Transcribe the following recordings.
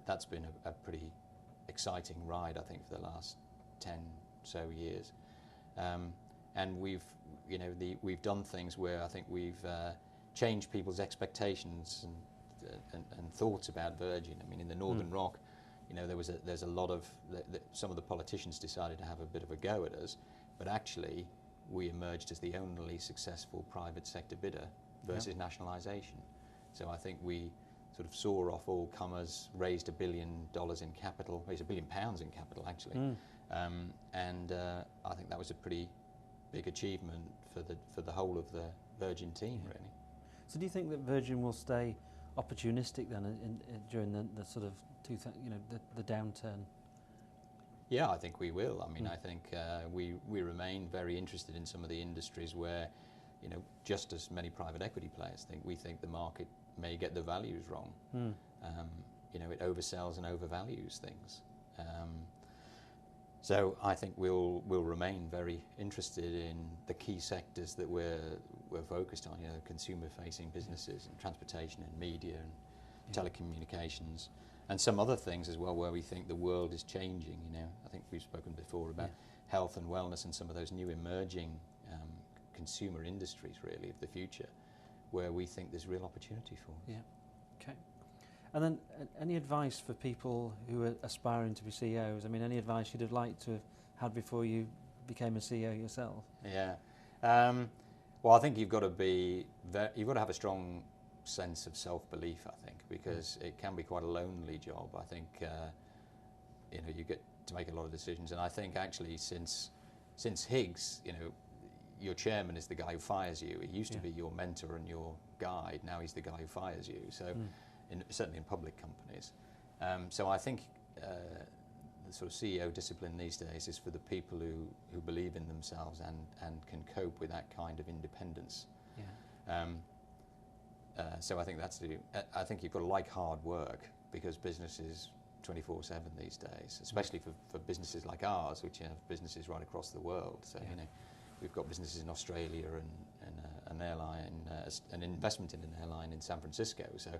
that's been a pretty exciting ride, I think, for the last 10 so years. And we've done things where I think we've changed people's expectations and thoughts about Virgin. I mean, in the Northern Rock, there's a lot of some of the politicians decided to have a bit of a go at us, but actually we emerged as the only successful private sector bidder versus nationalisation. So I think we sort of saw off all comers, raised $1 billion in capital, raised £1 billion in capital actually, and I think that was a pretty big achievement for the whole of the Virgin team, really. So do you think that Virgin will stay opportunistic then during the sort of the downturn? Yeah, I think we will. I mean, I think we remain very interested in some of the industries where, just as many private equity players we think the market may get the values wrong. It oversells and overvalues things. So I think we'll remain very interested in the key sectors that we're focused on. Consumer-facing businesses and transportation and media and telecommunications, and some other things as well where we think the world is changing. I think we've spoken before about health and wellness and some of those new emerging consumer industries, really, of the future, where we think there's real opportunity for. Yeah. Okay. And then any advice for people who are aspiring to be CEOs? I mean, any advice you'd have liked to have had before you became a CEO yourself? Yeah. Well, I think you've got to have a strong sense of self-belief, I think, because it can be quite a lonely job. I think you get to make a lot of decisions, and I think actually since Higgs, your chairman is the guy who fires you. He used to be your mentor and your guide. Now he's the guy who fires you. So, certainly in public companies. So I think the sort of CEO discipline these days is for the people who believe in themselves and can cope with that kind of independence. Yeah. So I think I think you've got to like hard work, because business is 24/7 these days, especially for businesses like ours, which have businesses right across the world. So we've got businesses in Australia and an airline, an investment in an airline in San Francisco. So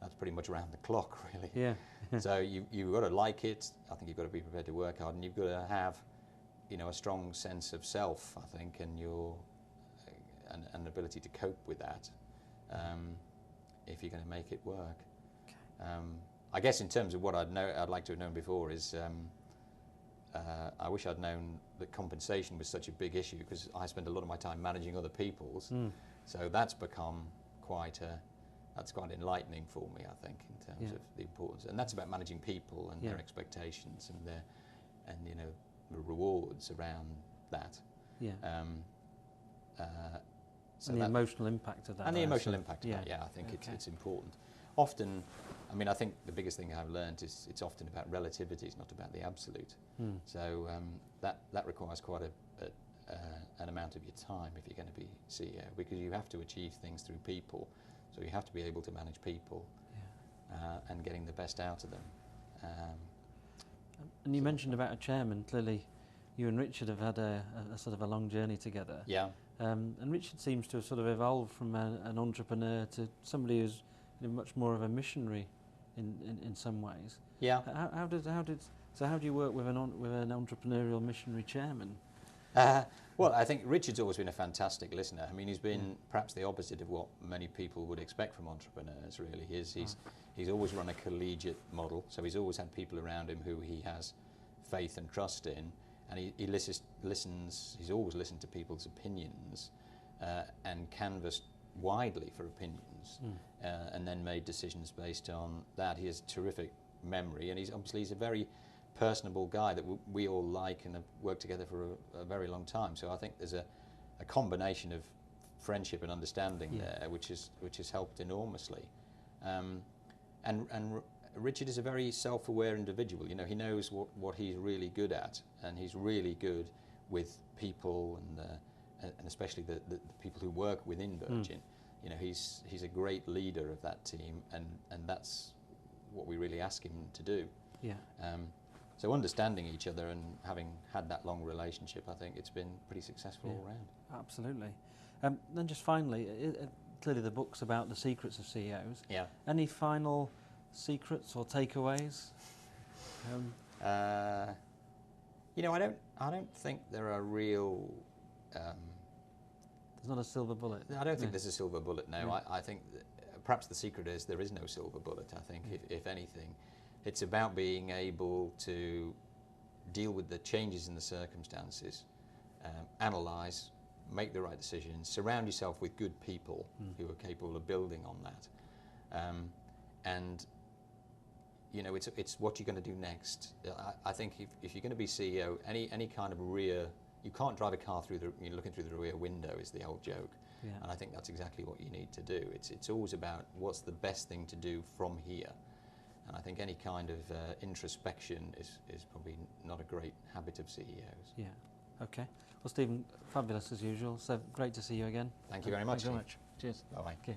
that's pretty much around the clock, really. Yeah. So you've got to like it. I think you've got to be prepared to work hard, and you've got to have, a strong sense of self, I think, and an ability to cope with that, if you're going to make it work. Okay. I guess in terms of what I'd like to have known before is, I wish I'd known that compensation was such a big issue, because I spend a lot of my time managing other people's. So that's become quite enlightening for me, I think, in terms of the importance. And that's about managing people and their expectations and the rewards around that. Yeah. So and the emotional impact of that. And the emotional impact of that, I think it's important. Often, I mean, I think the biggest thing I've learned is it's often about relativity, it's not about the absolute. So that requires quite an amount of your time if you're going to be CEO, because you have to achieve things through people. So you have to be able to manage people and getting the best out of them. And you mentioned about a chairman. Clearly, you and Richard have had a sort of a long journey together. Yeah. And Richard seems to have sort of evolved from an entrepreneur to somebody who's much more of a missionary in some ways. Yeah. How do you work with an entrepreneurial missionary chairman? Well, I think Richard's always been a fantastic listener. I mean, he's been perhaps the opposite of what many people would expect from entrepreneurs, really. He's always run a collegiate model, so he's always had people around him who he has faith and trust in, and he listens, he's always listened to people's opinions and canvassed widely for opinions, and then made decisions based on that. He has terrific memory, and he's a very personable guy that we all like and have worked together for a very long time. So I think there's a combination of friendship and understanding there, which has helped enormously. And Richard is a very self-aware individual. He knows what he's really good at, and he's really good with people and especially the people who work within Virgin. He's a great leader of that team, and that's what we really ask him to do. Yeah. So understanding each other and having had that long relationship, I think it's been pretty successful all round. Absolutely. Then just finally, clearly the book's about the secrets of CEOs. Yeah. Any final secrets or takeaways? You know, I don't think there are real. There's not a silver bullet. I don't think there's a silver bullet. No, No. I think that perhaps the secret is there is no silver bullet. I think, if anything, it's about being able to deal with the changes in the circumstances, analyse, make the right decisions, surround yourself with good people who are capable of building on that, and you know, it's what you're going to do next. I think if you're going to be CEO, any kind of rear, you can't drive a car through you're looking through the rear window is the old joke, and I think that's exactly what you need to do. It's always about what's the best thing to do from here, and I think any kind of introspection is probably not a great habit of CEOs. Yeah. Okay. Well, Stephen, fabulous as usual. So great to see you again. Thank you very much. Thank you very much. Cheers. Bye bye. Okay.